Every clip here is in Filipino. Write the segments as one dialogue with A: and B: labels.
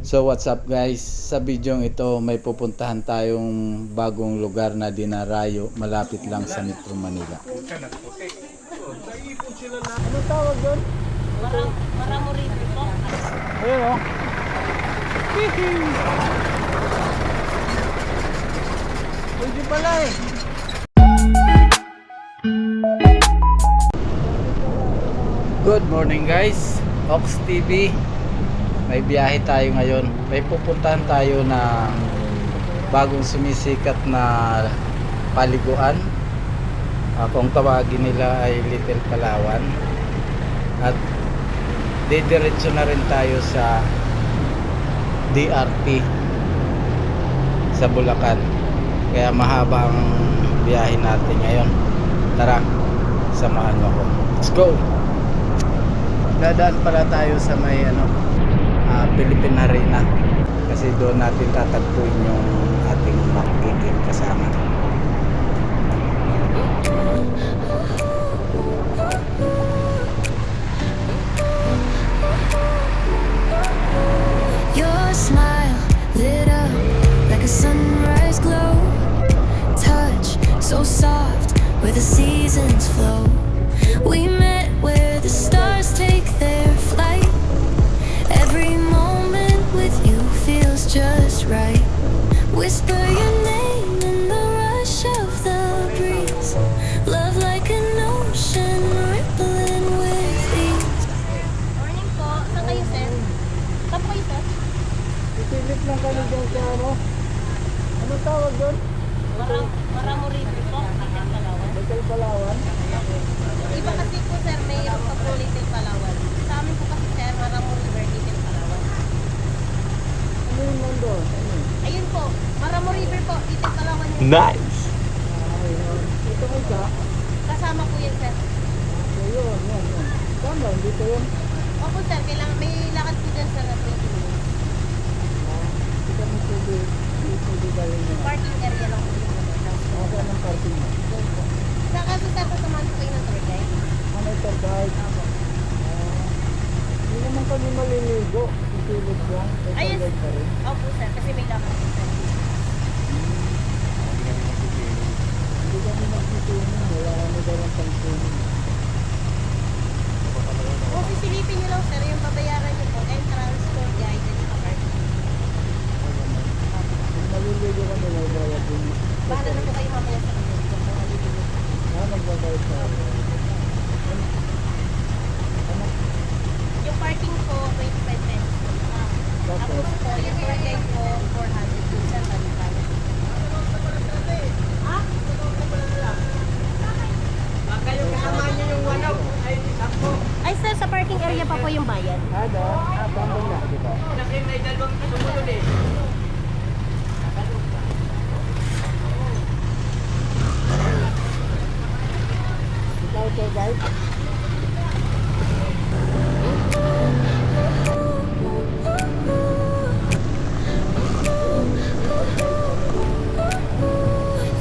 A: So what's up guys, sa video ito may pupuntahan tayong bagong lugar na dinarayo malapit lang sa Metro Manila.
B: Anong tawag doon?
C: Maramuri po.
B: Ayun o. Pwede pala eh.
A: Good morning guys, Ox TV. May biyahe tayo ngayon. May pupuntahan tayo na bagong sumisikat na paliguan. Kung tawagin nila ay Little Palawan. At didiretso na rin tayo sa DRT sa Bulacan. Kaya mahaba ang biyahe natin ngayon. Tara, samahan mo ako. Let's go! Dadaan pala tayo sa may Philippine Arena kasi doon natin tatagpuin yung ating makikita kasama.
D: Your smile lit up like a sunrise glow. Touch so soft where the seasons flow. We met where the stars take their flight. Every moment with you feels just right. Whisper your name in the rush of the breeze. Love like an ocean rippling with ease.
C: Morning po. Saan kayo, sir? Saan po kayo, sir?
B: Isilip lang kami dyan sa ano. Anong tawag doon?
C: Maramuri po. Little Palawan.
B: Little Palawan.
C: Iba kasi po, sir, mayroon pa po Little Palawan. Sa amin po kasi, sir, Maramuri River, Little Palawan.
B: Ano yung nandun? Ano?
C: Ayun po. Maramuri River po. Little Palawan yun.
A: Nice!
B: Ayun. Ito ka isa.
C: Kasama po yun, sir.
B: Ayun, yan. Tama, dito yun.
C: Opo, sir. Kailangan may lakad po dyan, sir, na 20 minutes.
B: Hindi kami pwede tayo na.
C: Parking area lang po yun.
B: Ako ng parking mo.
C: Doon po. Sa kaso, sir, sasamahan po kayo ng tour guide.
B: Ano ito guys? Hindi naman kami maliligo. Isilip lang. Ito
C: Ayun.
B: guys pa rin.
C: Opo, sir. Kasi may lakad po, sir.
B: Hindi kami magsiswimming. Wala kami dalang pang-swimming.
C: Kung sisilipin nyo lang, sir, yung babayaran nyo po, entrance tour guide, at saka parking.
B: Kung maliligo kami, may bayad din.
C: Bahala na po kayo mamaya sa kanila. Kung maliligo.
B: Nagbabayad sa ano?
C: Yung parking po, 25 pesos. Tapos po, yung tour guide po, 400 po, sir, balikan. Ha?
B: Kayo kasama niyo yung wanaw. Ay, sakto.
C: Ay, sir, sa parking area pa po yung bayad.
B: Ada, abang na, di ba?
E: Kasi may dalawang sumunod eh.
B: Ikaw ito guys.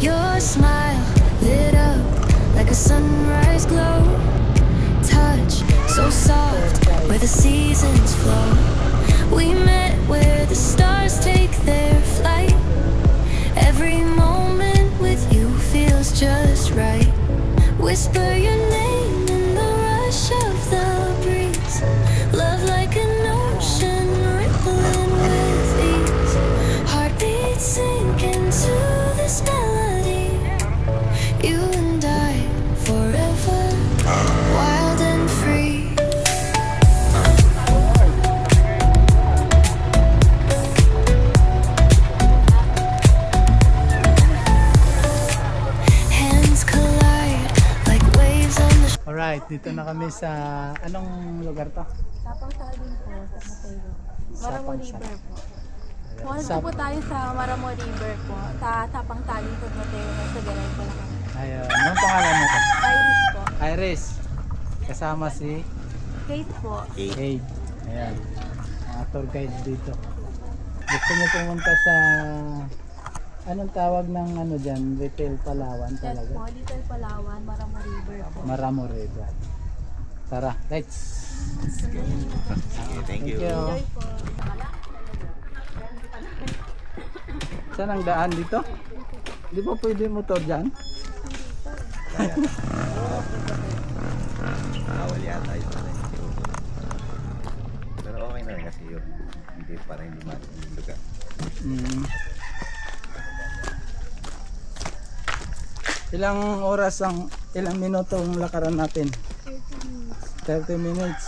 D: Your smile lit up like a sunrise glow. Touch so soft where the seasons flow. We met where the stars take their flight. Every moment with you feels just right. Whisper your name in the rush of the breeze. Love like an ocean rippling with ease. Heartbeats sink into this melody. You and I forever, wild and free. Hands collide like waves on the
B: Alright, dito na kami sa anong lugar to?
F: Sapang Salin po, sa Mateo. Maramo
B: Sapang
F: River
B: Salin.
F: po. Pumunta po tayo sa Maramo River po, sa Sapang Salin po, Mateo, sa Garay po lang kami.
B: Ayun, anong pangalan mo to?
F: Irish po.
B: Iris. Kasama si
F: Kate po.
B: Kate. Ayan. Mga tour guide dito. Gusto niyo pumunta sa anong tawag ng ano dyan? Little Palawan
F: Yes
B: talaga?
F: po, Little Palawan, Maramo River po.
B: Maramo River. Tara, let's.
E: Thank you.
B: Thank you.
F: Enjoy po.
B: Saan ang daan dito? Di ba pwede motor dyan?
G: Bawal yata yun. Pero okay na rin kasi yun. Hindi para hindi lugar.
B: Ilang minuto ang lakaran natin? 30 minutes.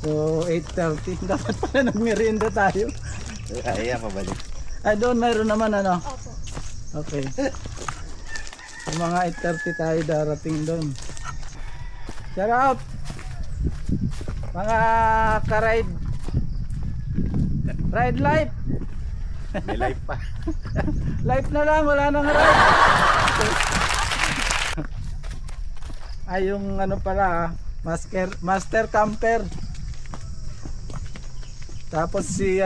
B: So 8:30 dapat pala nagmerienda tayo.
G: Kaya pabalik.
B: Ay doon mayroon naman ano.
F: Opo.
B: Okay. So, mga 8:30 tayo darating doon. Shout out! Mga ka-ride. Ride life.
G: May life pa.
B: Life na lang, wala nang ride. Ay yung ano pala, master camper. Tapos si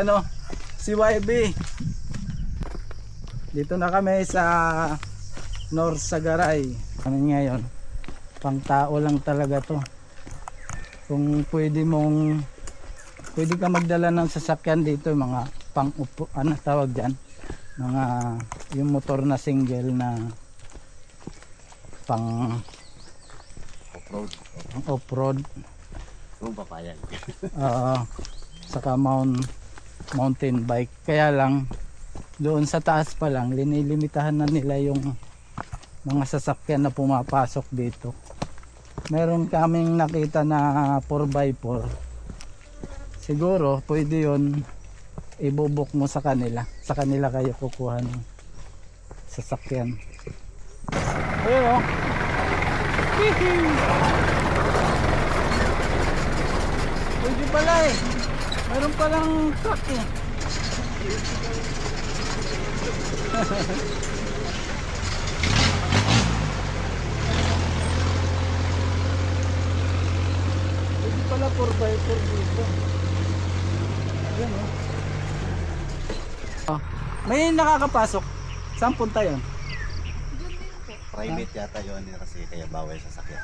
B: YB. Dito na kami sa North Sagaray. Kami ngayon, pang tao lang talaga to. Kung pwede ka magdala ng sasakyan dito, mga pang upo, tawag dyan, mga yung motor na single na pang
G: Off-road.
B: off-road.
G: Kung papayag.
B: Saka mountain bike. Kaya lang doon sa taas pa lang linilimitahan na nila yung mga sasakyan na pumapasok dito. Meron kaming nakita na 4x4. Siguro pwede yun ibubuk mo sa kanila. Sa kanila kayo kukuha ng sasakyan. Ayun o. Pwede pala eh. Meron palang truck eh. Pwede pala 4x4 dito. Ayan o. May nakakapasok. Saan punta yun?
G: Private yata yun kasi kaya bawal sa sakyan.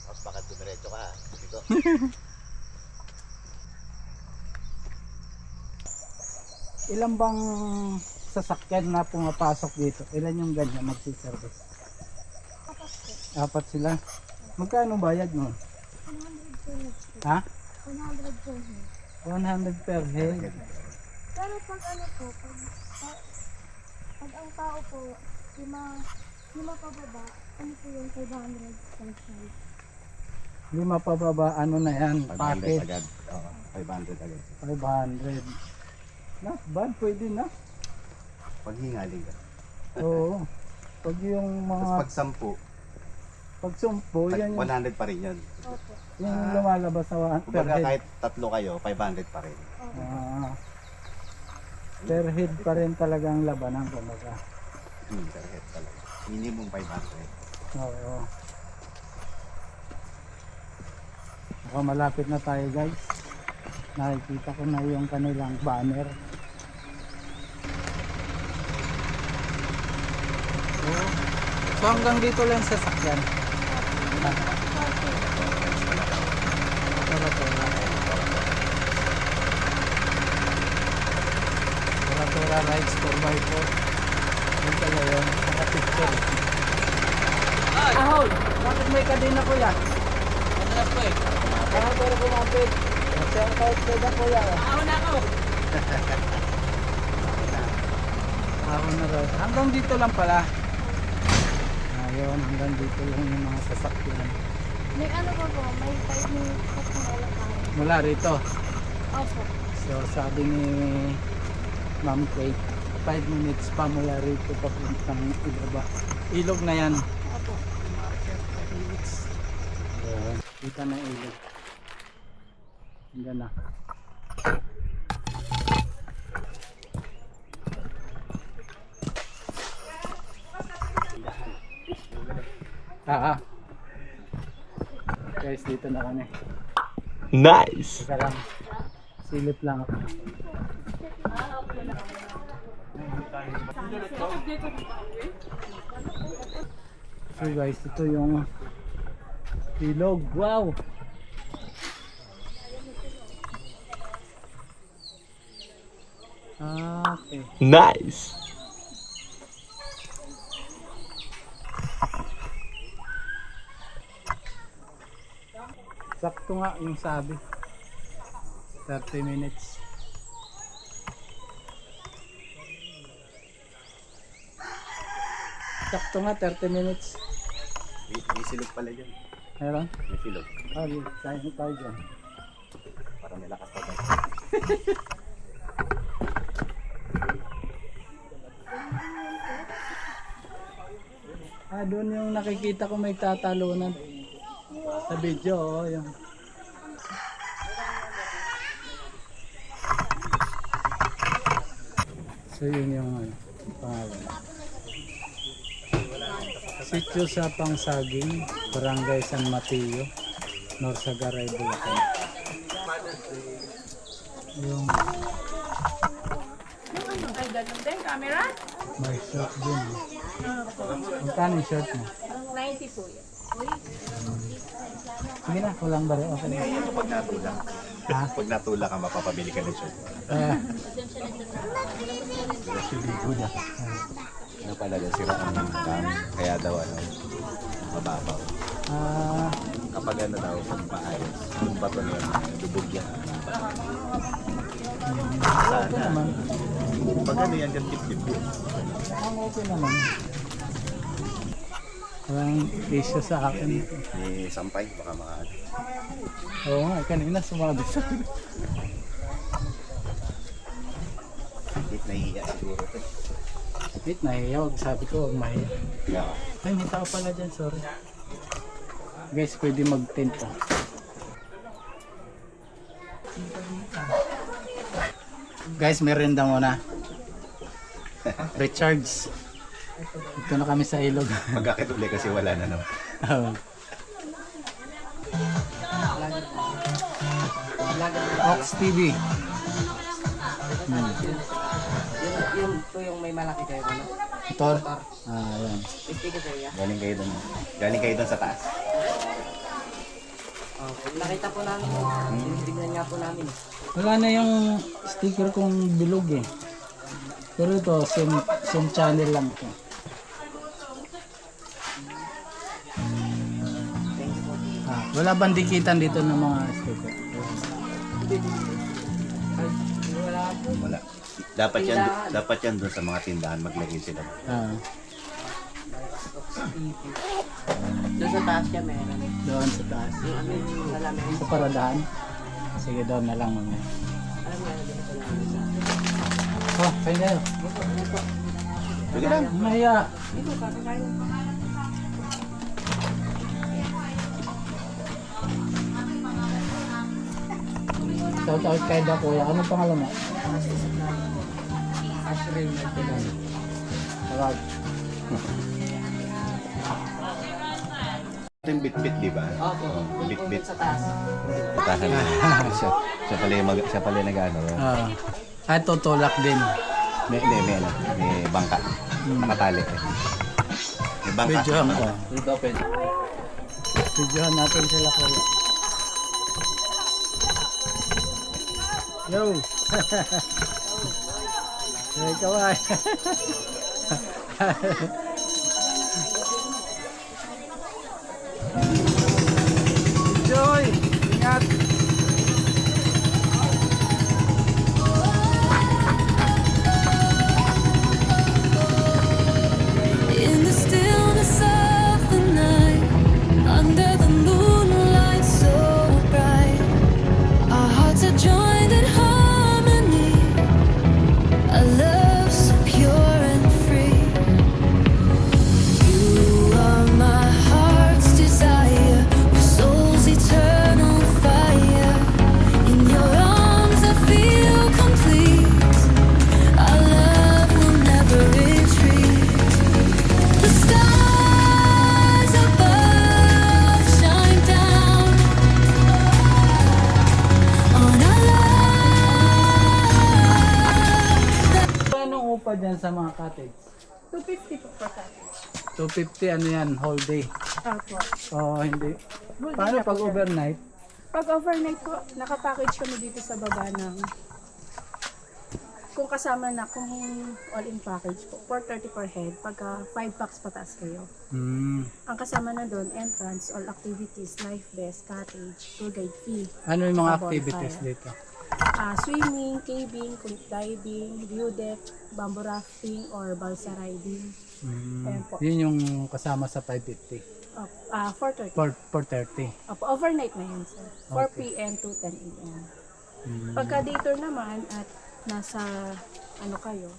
G: Tapos baka dumiretso ka. Dito.
B: Ilan bang sasakyan na pumapasok dito? Ilan yung ganyan magsiservice? Apat sila. Magkano bayad mo?
F: 100
B: Ha?
F: 100 po.
B: 100 per head.
F: Pero pag ano po, pag ang tao po, lima pababa, ano po yung 500 per side?
B: Lima pa baba, ano na yan?
G: 500
B: Package.
G: agad. Oo, 500 agad.
B: 500. Not bad, pwede na.
G: Pag hingaling ka.
B: Oo. Pag yung
G: Tapos
B: mga
G: pag 10,
B: pagsumpo, yan yung,
G: 100 pa rin yun.
F: Opo.
B: yung lumalabas sa per
G: Kumbaga
B: head.
G: kahit tatlo kayo, 500 pa rin.
B: Ah, per head pa rin talaga ang labanan kumbaga.
G: Per head talaga. Minimum 500.
B: Oo. Baka malapit na tayo guys. Nakikita ko na yung kanilang banner. So hanggang dito lang sa sakyan. Tora rides 4x4. Yung pala yun, naka-picture. Ahol! Bakit may kadena kuya?
E: Madalas po eh.
B: Kaya pero kumapit. Kasi ang kahit kada kuya.
E: Ako na ako.
B: Ako na rin. Hanggang dito lang pala. Ayun, hanggang dito lang yung mga sasakyan.
F: May ano pa po, may 5 minutes po kung wala tayo.
B: Mula rito.
F: Opo.
B: So sabi ni Ma'am Kate, 5 minutes pa mula rito papuntang ibaba. Ilog na yan.
F: Opo.
B: Ayun, kita na yung ilog. Hanggang na. Guys, dito na kami.
E: Nice.
B: Teka lang. Silip lang ako. So guys, ito yung ilog. Wow! Okay.
E: Nice.
B: Sakto nga yung sabi. 30 minutes. Sakto nga 30 minutes.
G: May silog pala dyan.
B: Meron?
G: May silog.
B: Okay, kain tayo dyan.
G: Para may lakas pa tayo.
B: Doon yung nakikita ko may tatalunan. Sa video, yung so yun yung pangalan. Sitio sa Pangsaging, Barangay San Mateo, Norsagaray, Bulacan. Yung
C: Ay, ganun din, camera?
B: may shirt din. Magkano yung shirt mo?
C: 90 po yan.
B: Sige na, walang bari. Okay na.
G: Pag natula.
B: Ha?
G: Pag natula ka, mapapabili ka ng shirt. Ano pala dyan, sira ang dami. Kaya daw mababaw. Kapag ano daw, pag maayos, yung bato na yun, lubog yan.
B: Okay naman.
G: Pag ano yan, dyan tip-tip yun.
B: Ang okay naman. Walang issue sa akin.
G: May sampay, baka makaano.
B: Oo nga, kanina sumabi sa akin.
G: Hindi nahihiya siguro.
B: Wait, nahiyaw. Sabi ko, huwag mahiya.
G: Yeah.
B: Ay, may tao pala dyan, sorry. Guys, pwede mag-tent pa. Guys, merenda muna. Recharge. Ito na kami sa ilog.
G: Magkakit uli kasi wala na naman.
B: Ox TV.
E: Yung po yung may malaki kayo, ano?
B: Ito. Ayan.
E: Sticker kayo, ya?
G: Galing kayo doon. Galing kayo doon sa taas.
E: Nakita po namin, tignan nga po namin.
B: Wala na yung sticker kong bilog eh. Pero ito, same channel lang ito. Wala bang dikitan dito ng mga sticker?
G: Wala. Dapat yan doon sa mga tindahan maglagay sila.
E: Doon sa taas siya meron.
B: Doon sa taas.
E: Yung ano yung salamin.
B: Sa paradahan. Sige, doon na lang mamaya.
E: Alam mo, doon sa salamin.
B: Oh, kain kayo.
G: Sige lang.
B: Maya. Shout out kay Da Kuya. Anong pangalan mo?
E: Ashray na sila.
B: Tawag.
G: Ito yung bit-bit, di ba?
E: Opo, doon po
G: Bit-bit.
E: sa taas.
G: Tahan na. siya pala yung nag-ano.
B: Tutulak din.
G: May ano. May bangka. Nakatali. May bangka.
B: Videohan ko.
E: Dito, pwede.
B: Videohan natin sila Kuya. Yo! Hey, kawai! Joy! Ingat!
D: In the stillness of the night, under the moonlight so bright, our hearts are joined in harmony. A love so pure and free. You are my heart's desire.
C: 250 po per package.
B: 250 ano yan, whole day.
C: Opo.
B: Oh, hindi.
C: Full day
B: Paano
C: na po
B: pag
C: yan.
B: overnight?
C: Pag overnight po, nakapackage kami dito sa baba ng kung kasama na, kung all-in package po, 430 per head, pagka 5 packs pataas kayo.
B: Hmm.
C: Ang kasama na doon, entrance, all activities, life vest, cottage, tour guide fee,
B: Ano yung mga
C: Bonfire.
B: activities dito?
C: swimming, caving, cliff diving, view deck, bamboo rafting, or balsa riding. Ayan po.
B: Yun yung kasama sa 550.
C: 430.
B: 430.
C: Opo, overnight na yun, sir. 4 p.m. to 10 a.m. Pagka day tour naman at nasa ano kayo,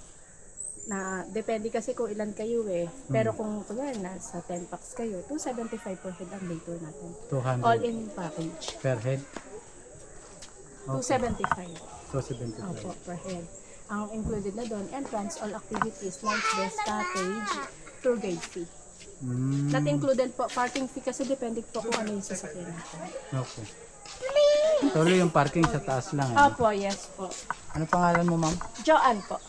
C: na depende kasi kung ilan kayo eh. Pero kung kunyari nasa 10 packs kayo, 275 per head ang day tour natin.
B: 200
C: All in package.
B: per head.
C: 275.
B: 275.
C: Opo, per head. Ang included na doon, entrance, all activities, life vest, cottage, tour guide fee. Not included po, parking fee kasi depende po kung ano yung sasakyan natin.
B: Okay. Tuloy yung parking sa taas lang. Eh.
C: Opo, yes po.
B: Ano pangalan mo, ma'am?
C: Joanne po.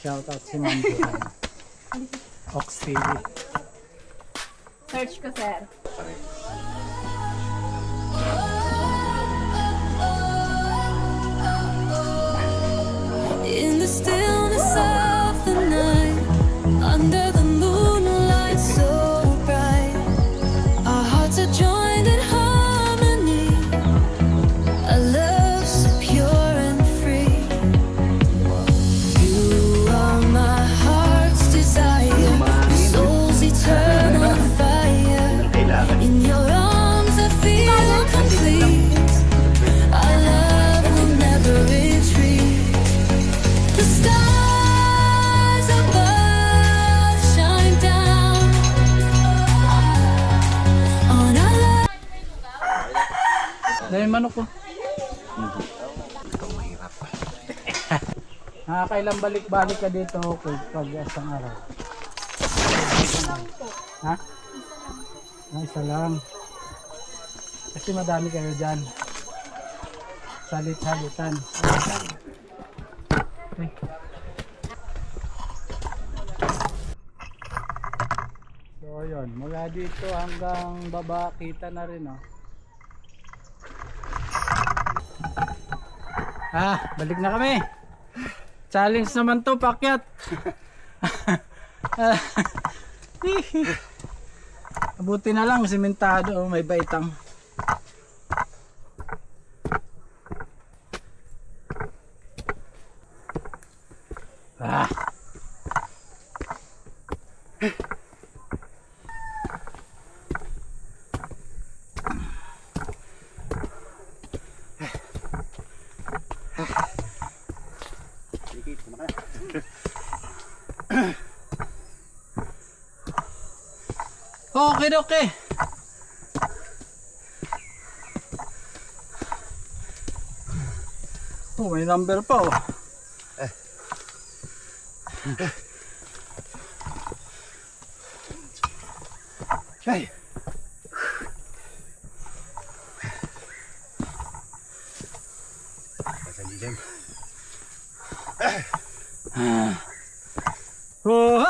B: Shout out si Ma'am Joanne. Ox TV.
C: Search ko, sir.
D: In the stillness of the night, under the moonlight so bright, our hearts are joined in harmony, a love so pure and free. You are my heart's desire, soul's eternal fire. In your arms I feel complete, our love will never retreat. The stars above shine down on our love.
B: Dahil manok ko. Kailan balik-balik ka dito okay, pag isang araw? Ha? Isa lang. Kasi madami kayo dyan. Salit-salitan. Okay. So yun, mula dito hanggang baba kita na rin oh. Balik na kami. Challenge naman to, pakyat. Mabuti na lang simentado, oh, may baitang. Okay, okay. Oh, may number pa oh. Ay. Oh.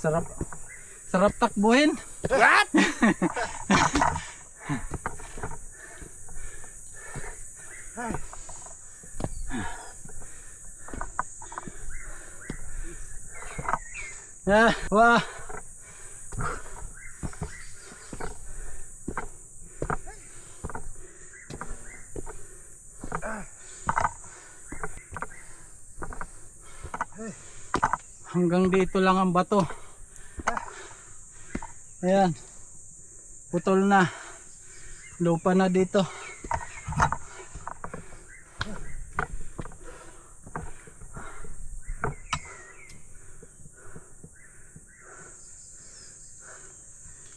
B: Sarap. Sarap takbuhin. What? Wah. Hanggang dito lang ang bato. Ayan. Putol na. Lupa na dito.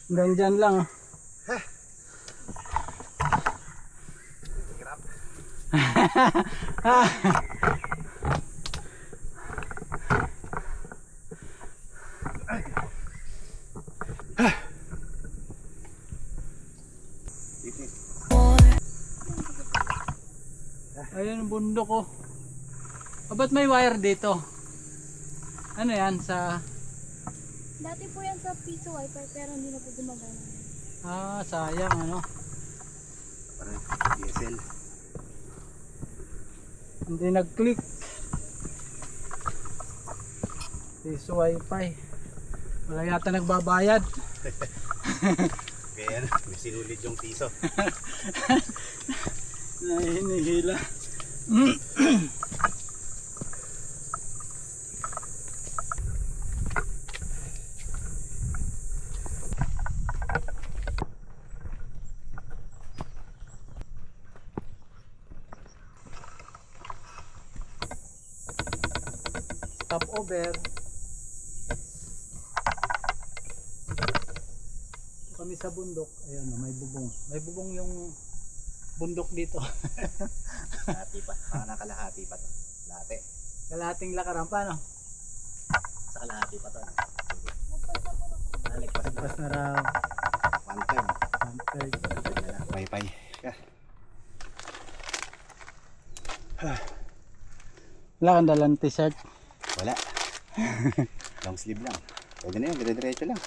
B: Hanggang dyan lang. Ayun ang bundok oh. Ba't may wire dito? Ano yan sa...
F: Dati po yan sa piso wiper pero hindi na po gumagana.
B: sayang ano.
G: Parang diesel.
B: Hindi nag-click. Piso wifi. Wala yata nagbabayad.
G: Kaya may sinulit yung piso.
B: Nahinihila. Stop over. Kami sa bundok. Ayan, may bubong. May bubong yung bundok dito.
G: Kalahati pa. Nakalahati pa to. Late.
B: Kalahating lakaran pa, no?
G: Sa kalahati pa to.
B: Pas na raw.
G: 1/3.
B: 1/3.
G: Wifi.
B: Wala kang dalang t-shirt.
G: Wala. Long sleeve lang. Pwede na yun, dire-diretso lang.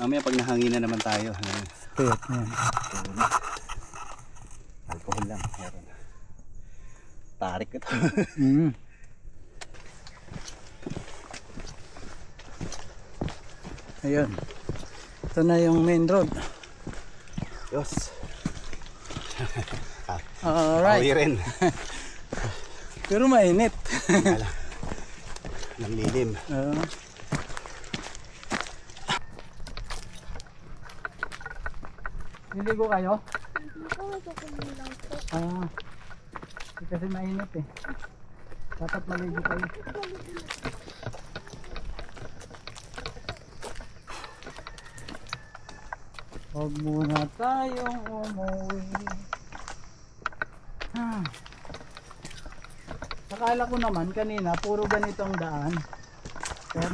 G: Mamaya pag nahanginan naman tayo.
B: Tuyot na yan.
G: Alcohol lang. Meron. Tarik ko to.
B: Ayun. Ito na yung main road.
G: Diyos.
B: Alright.
G: Awi rin.
B: Pero mainit.
G: Nang lilim.
B: Niligo kayo?
F: Hindi po, magkukunin lang po.
B: Kasi mainit eh. Dapat maligo kayo. Huwag muna tayong umuwi. Akala ko naman kanina puro ganitong daan.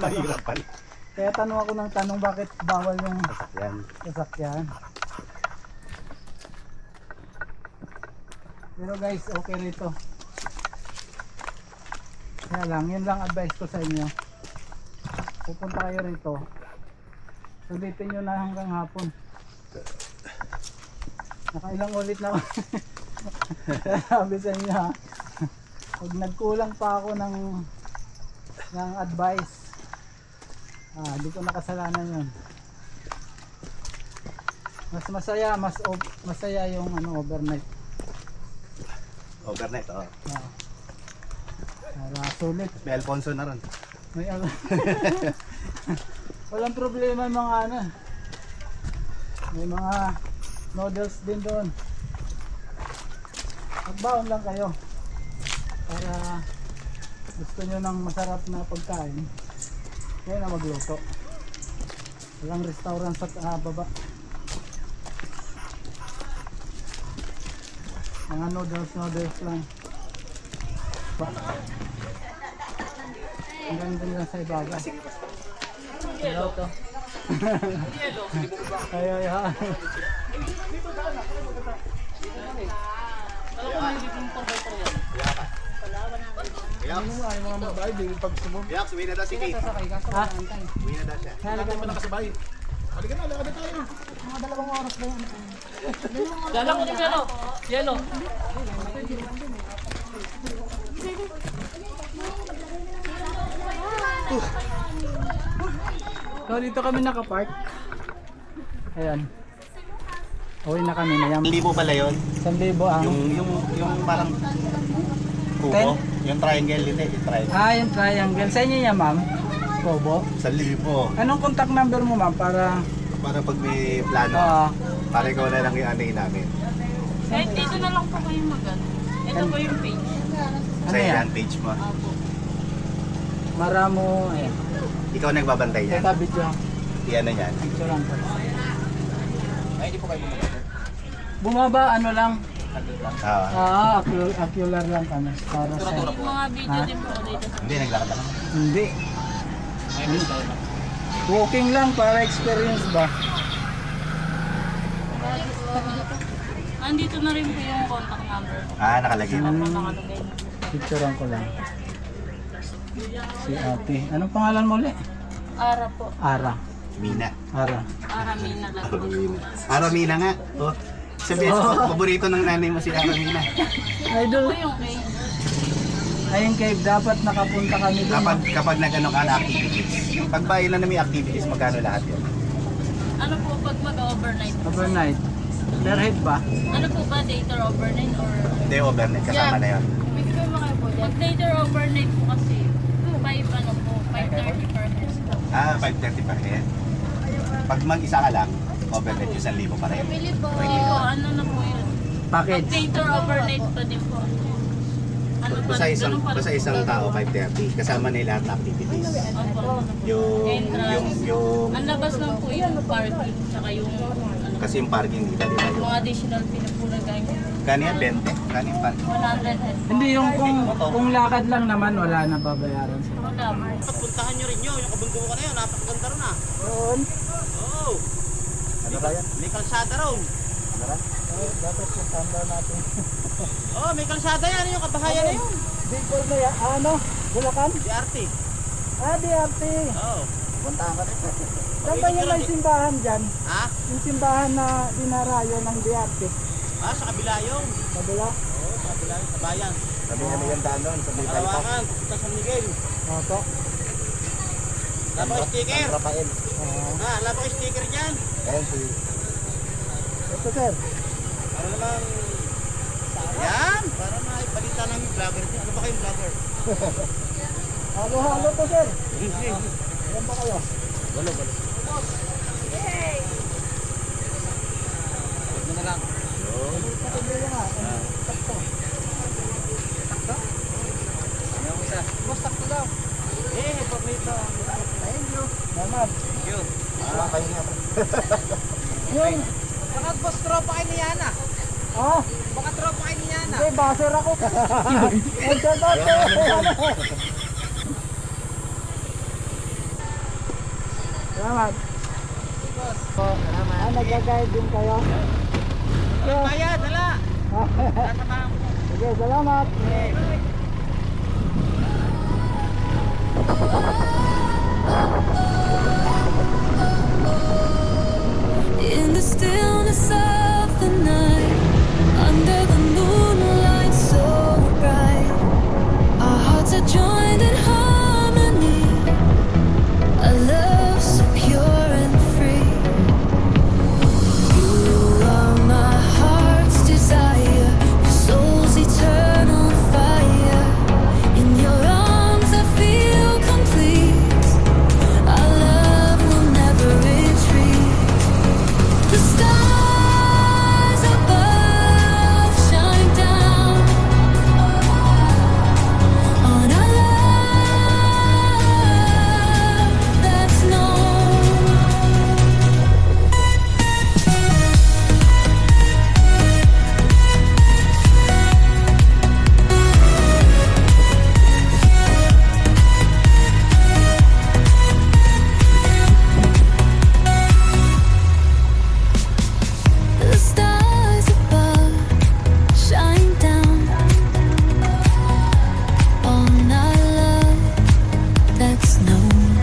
G: Mahirap pala.
B: Kaya tanong ako ng tanong bakit bawal yung
G: Yan.
B: sasakyan. Pero guys, okay rito. Kaya lang, yun lang advice ko sa inyo. Pupunta kayo rito. Sulitin nyo na hanggang hapon. Nakailang ulit na ako. Sabi sa inyo ha. Pag nagkulang pa ako ng advice, di ko nakasalanan yun. Mas masaya yung overnight.
G: Overnight, oo.
B: Para sulit.
G: May Alfonso na ron.
B: May walang problema yung mga may mga noodles din doon. Magbaon lang kayo para gusto nyo ng masarap na pagkain, kayo na magluto. Walang restaurant sa baba. Mga noodles lang. Hanggang din lang sa ibaga. Hello to. Ay. Ay mga mabay, di pagsubok.
G: Yak, suwi na daw si Kate.
B: Ha?
G: Suwi na daw siya.
B: Halika mo nakasabay. Halika na tayo. Mga 2 oras ba yan?
E: Dala ko yung yelo.
B: So dito kami nakapark. Ayan. Uwi na kami na yan.
G: 1,000 pala yun.
B: 1,000 ang...
G: Yung parang kubo. Yung triangle yun yung triangle.
B: Yung triangle. Sa inyo yan ma'am? Kobo?
G: 1,000.
B: Anong contact number mo ma'am para...
G: Para pag may plano, para ikaw na lang yung anayin namin.
C: Kahit dito na lang po kayo mag-ano. Ito po yung page.
B: Ano
G: Sa
B: yan?
G: yan, page mo.
B: Maramo... Ayan.
G: Ikaw nagbabantay niyan.
B: Ito video.
G: Iyan na yan.
B: Picture lang po. Bumaba ano lang. Ocular lang kami. Para sa...
C: Mga video din po dito.
G: Hindi, naglakad lang.
B: Hindi. Walking lang para experience ba?
C: Andito na rin po yung contact number.
G: Nakalagay na.
C: Nakalagay na.
B: Picturean ko lang. Si ate. Anong pangalan mo ulit?
C: Ara po.
B: Ara.
G: Mina.
B: Ara.
C: Aramina lang.
G: Aramina nga. Oh. Sabihin, paborito ng nanay mo si Aramina.
B: Idol.
C: Yung may
B: Ayun cave, dapat nakapunta kami doon.
G: Kapag nag-ano ka na activities. Pag bayan na may activities, magkano lahat yun?
C: ano po pag mag-overnight?
B: Overnight. Per head ba?
C: Ano po ba, day or overnight or...
G: Hindi, overnight. Kasama na yun.
C: Bigyan mo kayo po dyan. Pag day or overnight po kasi, 5 ano po, 5:30 per head po.
G: 5:30 per head. Pag mag-isa ka lang, overnight yung 1,000 pa rin.
C: Hindi po, ano na po yun. Pag
B: Package.
C: day or overnight pa din po. Ano pa rin, ganun pa rin
G: Sa isang tao, 5:30. Kasama na yung lahat ng activities.
C: Opo.
G: Yung
C: Ang labas lang po yung parking, saka yung ano,
G: kasi yung parking dito, di ba? Yung,
C: mga additional fee na po na ganyan.
G: kanya 20, kanya yung parking.
C: 100 head.
B: Hindi yung kung lakad lang naman wala na babayaran sila.
C: Wala po.
E: Puntahan nyo rin yun, yung kabundukan na yun, napakaganda rin ah.
B: Doon.
E: Oo.
G: Ano ba yan?
E: May kalsada ron.
B: Dapat puntahan daw natin.
E: Oo, may kalsada yan, yung kabahayan na yun.
B: Bicol na yan. Ano? Bulacan?
E: DRT.
B: Ah, DRT.
E: Oo.
G: Puntahan ka rin.
B: Saan ba yung may simbahan dyan?
E: Ha?
B: Yung simbahan na dinarayo ng DRT.
E: Ah, sa kabila yun.
B: Kabila?
E: Oo, sa kabila yun, sa bayan.
G: Sabi nga may gandaan doon sa Bitay Park.
E: Kalawakan, pupunta San Miguel.
B: Opo.
E: Laba ko sticker.
G: San Rafael.
E: Laba ko sticker dyan.
G: Ayan si...
B: Ito sir.
E: Para naman... Yan, para maibalita namin vlogger dyan. Ano ba kayong vlogger?
B: Halo-halo to sir. Ilan ba kayo?
E: Balo. Huwag mo na lang.
B: Patuloy nga. Sakto.
E: Basta ko daw. Paborito.
B: Thank you. Salamat.
E: Thank you.
G: Wala kayo nga.
B: Yung...
E: Baka boss tropa kayo ni Yana.
B: Ah,
E: Baka tropa kayo ni Yana.
B: hindi, baser ako. Ang sagot Salamat. Ah, nag-guide din kayo?
E: Bayad, hala. Sasamahan ko.
B: Sige, salamat.
D: In the stillness of the night, under the moonlight so bright, our hearts are joined in harmony, a love so pure and free. You are my heart's desire, your soul's eternal fire. In your arms I feel complete, our love will never retreat. The stars above shine down on our love that's known. The stars above shine down on our love that's known.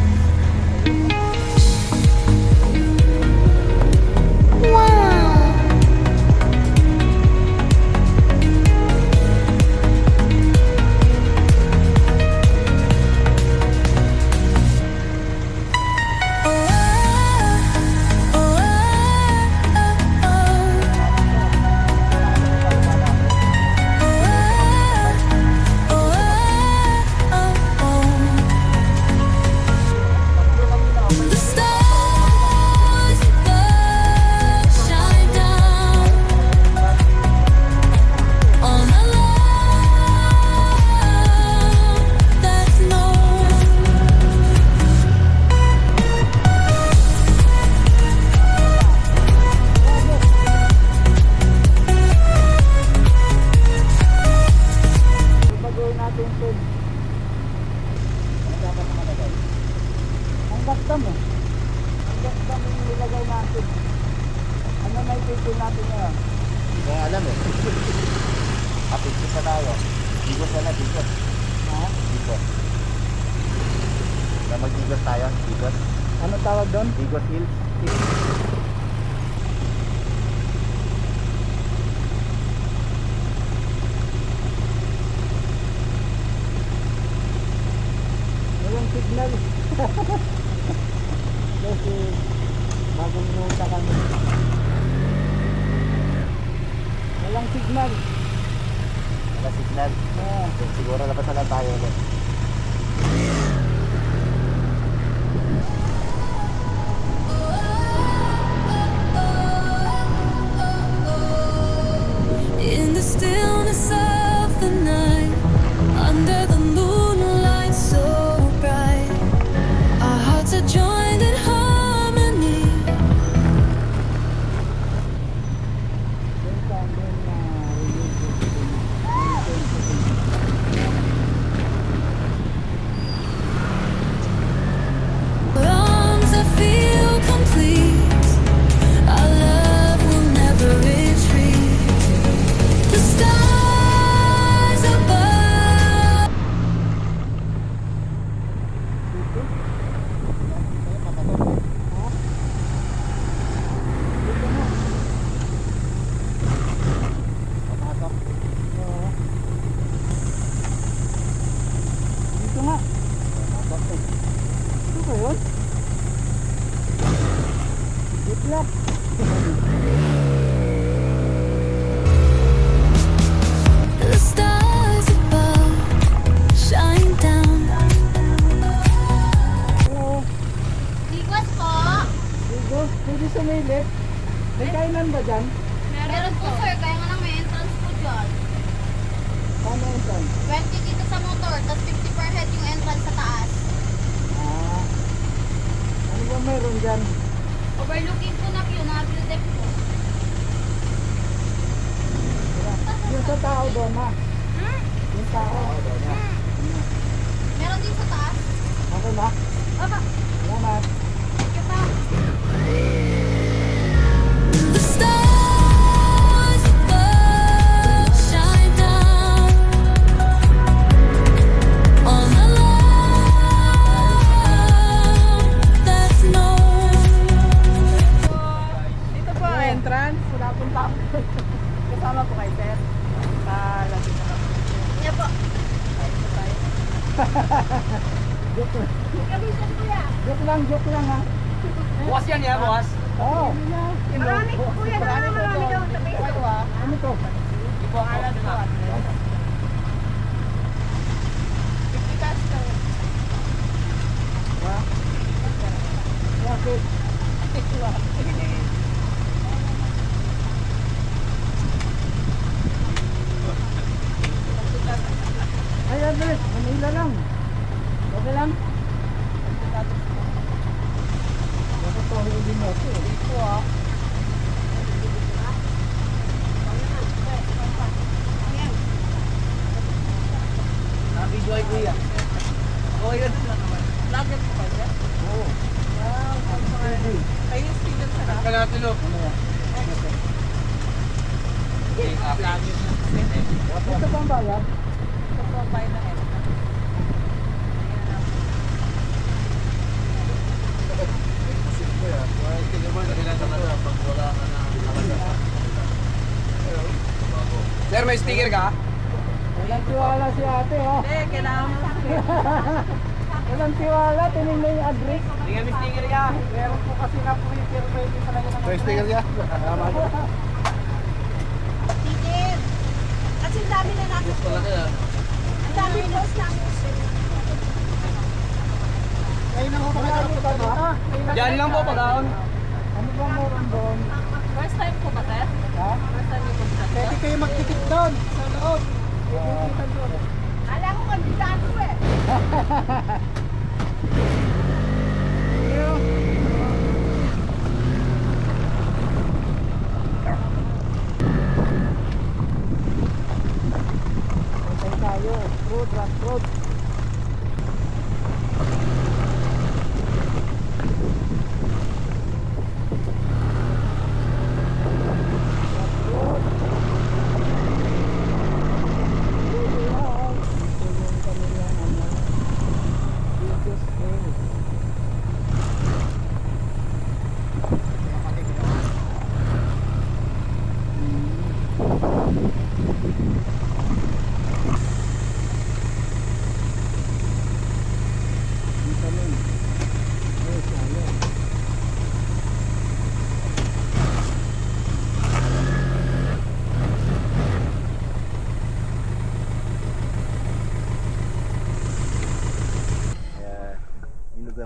D: Wow. The stars above shine down on a love that's known.
B: Ipagawin natin ito. Ang gasta mo. Ang gasta mo yung nilagay natin. Ano na ipipil natin ngayon?
G: Hindi ko alam eh. Kapit ko sa tayo. Dito sana, dito.
B: Ha?
G: Dito.
E: Bigos tayo, Bigos.
B: Ano tawag doon?
E: Bigos Hills.
B: Walang signal. Kasi bagong ruta kami. Walang signal.
E: Wala signal.
B: Ah,
E: Siguro labas na lang tayo ulit.
D: In the stillness of the night, under the moonlight so bright, our hearts are joined in harmony.
B: doon sa doon na
D: Our arms I feel complete. Our love will never retreat. The stars above.
B: dito nga. Ito ba yun? Good luck.
D: The stars above shine down.
B: Hello.
F: Bigos po.
B: Digo, pwede sumilip. May kainan ba dyan?
F: Meron po sir, kaya nga lang may entrance po dyan.
B: Paano yun dyan?
F: 20 dito sa motor, tapos 50 per head yung entrance sa taas.
B: Ah, ano ba meron dyan?
F: Overlooking po na view, na view deck po.
B: Yung sa tao doon ha? Yung tao.
F: Meron din sa taas.
B: Okay na?
F: Aba,
B: Salamat.
F: sige pa.
D: The stars above shine down on the love that's known.
B: Dito po, entrance. Wala pong tao. Kasama po kay Sir. Sa labi na lang.
F: Yan po.
B: Joke lang.
F: Kabisan kuya.
B: Joke lang ha.
E: Bukas yan ya, bukas.
B: Oo.
F: Marami kuya, marami daw sa Facebook.
B: Ano to?
F: Pangalan po.
B: Ha? Bakit? Ay, address. Manila lang. Okay lang? Bakit to huli mo ito? Dito ah.
E: Video ay kuya. Okay ka din lang naman. Lagyan mo pa siya?
B: Oo.
E: Kayo yung speaker sa lang. Kalapin lo.
B: Ano yan?
E: Lagyan na.
B: Ito pang bayad?
E: Ito po ang bayan ng Elka. Sir, may sticker ka?
B: Walang tiwala si ate oh.
E: Hindi, kailangan mo.
B: Walang tiwala, tinignan yung address.
E: Hindi nga may sticker ka.
B: Meron po kasi na po yung pwede talaga ng
E: May sticker ka? Tama ka.
F: Ticket. Kasi ang dami na natin.
E: Talaga yan.
F: Ang dami post namin.
B: Kayo na ako makakita ba?
E: Diyan lang po, pag-aon.
B: Ano ba meron doon?
C: First time po ba, Sir?
B: Ha?
C: First time po ba?
B: Pwede kayo magtikit doon sa loob. Pwede doon.
F: Alam ko kandidado eh.
B: Patay tayo. Road, rock road. Ito yung kanilang ano.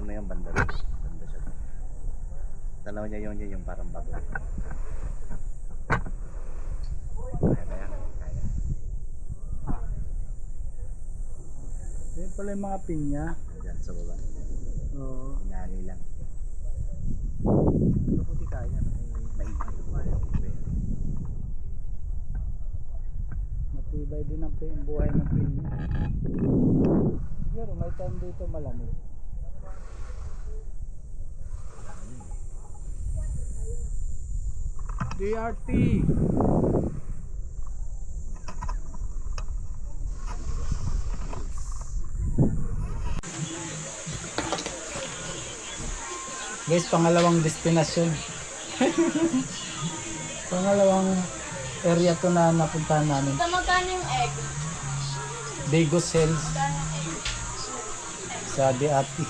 G: lugar na yan, banda rin. Banda siya. Tanaw niya yung parang bago. Kaya ba yan? Kaya.
B: Yan pala yung mga pinya.
G: Diyan sa baba.
B: Oo.
G: Inani lang. Ito puti kaya. Mainit.
B: Matibay din ang buhay ng pinya. Siguro may time dito malamig. DRT. Guys, pangalawang destinasyon. Pangalawang area to na napuntahan namin.
C: Magkano yung egg?
B: Dagos Hills sa Diati.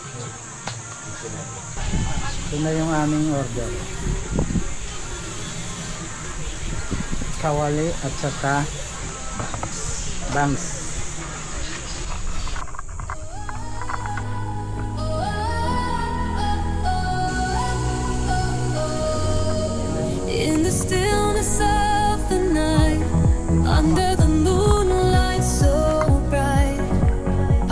B: Ito na yung aming order. Kawali at saka bangs.
D: In the stillness of the night, under the moonlight so bright,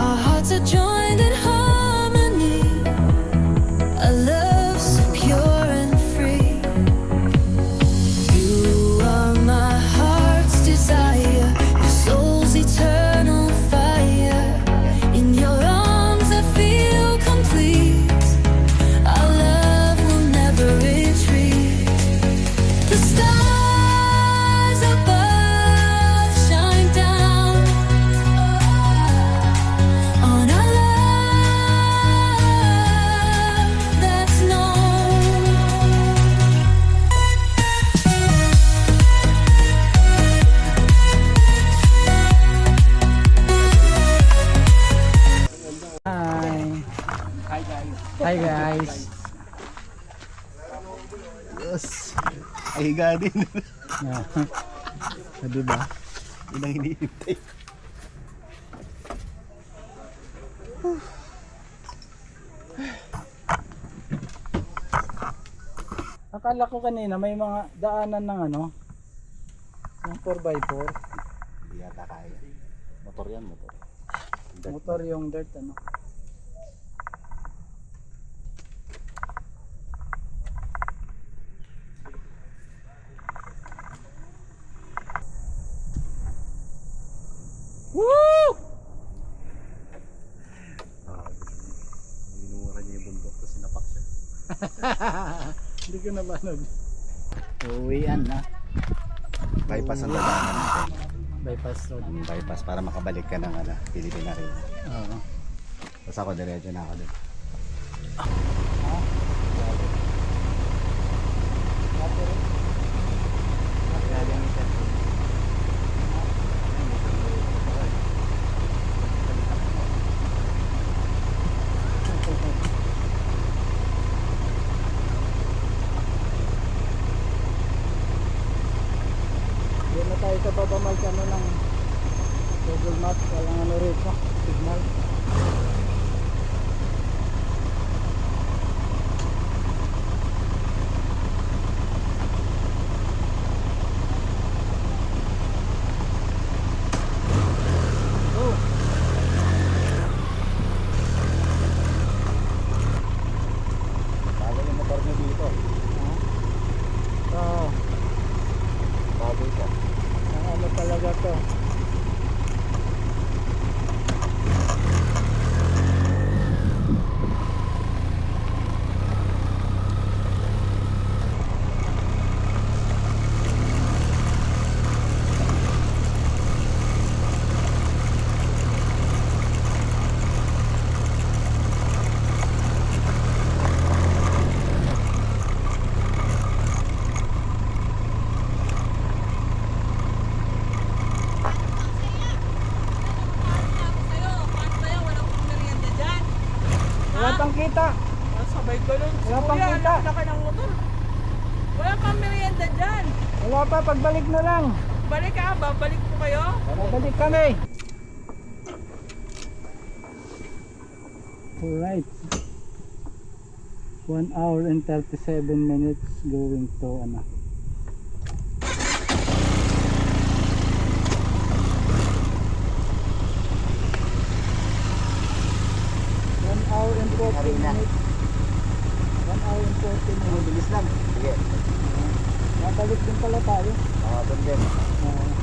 D: our hearts are joined in harmony, a love so pure and free. You are my heart's desire, your soul's eternal fire. In your arms I feel complete, our love will never retreat. The stars above shine down on our love that's known.
B: Hi. Hi guys.
G: Yes. Ahiga din.
B: Yeah. Di ba?
G: Yun ang hinihintay.
B: Akala ko kanina may mga daanan ng ano, yung 4x4.
G: Hindi yata kaya. Motor yan, motor.
B: Motor yung dirt ano. Woo!
G: Minumura niya yung bundok tapos sinapak siya.
B: Hindi ko na manood. Uwian na.
G: Bypass ang dadaanan natin.
B: Bypass road.
G: Bypass para makabalik ka ng Pilipina rin.
B: Oo.
G: Tapos ako diretso na ako dun.
B: Doon na tayo sa baba mag-ano ng Google Maps. Walang ano rito. Signal. Oh.
G: Bago yung motor niyo dito.
B: Oo.
G: Bago ito.
B: Ang ano talaga to. Wala pang kita.
H: Sabay ko nun.
B: Wala pang kita.
H: Laki ng motor. Wala pang merienda dyan.
B: Wala pa. Pagbalik na lang.
H: Balik ka, babalik po kayo.
B: Babalik kami. Alright. 1 hour and 37 minutes going to ano. Hour and 40 minutes. 1 hour and 40 minutes.
E: Bilis lang. Sige.
B: Nabalik din pala tayo.
E: Doon din.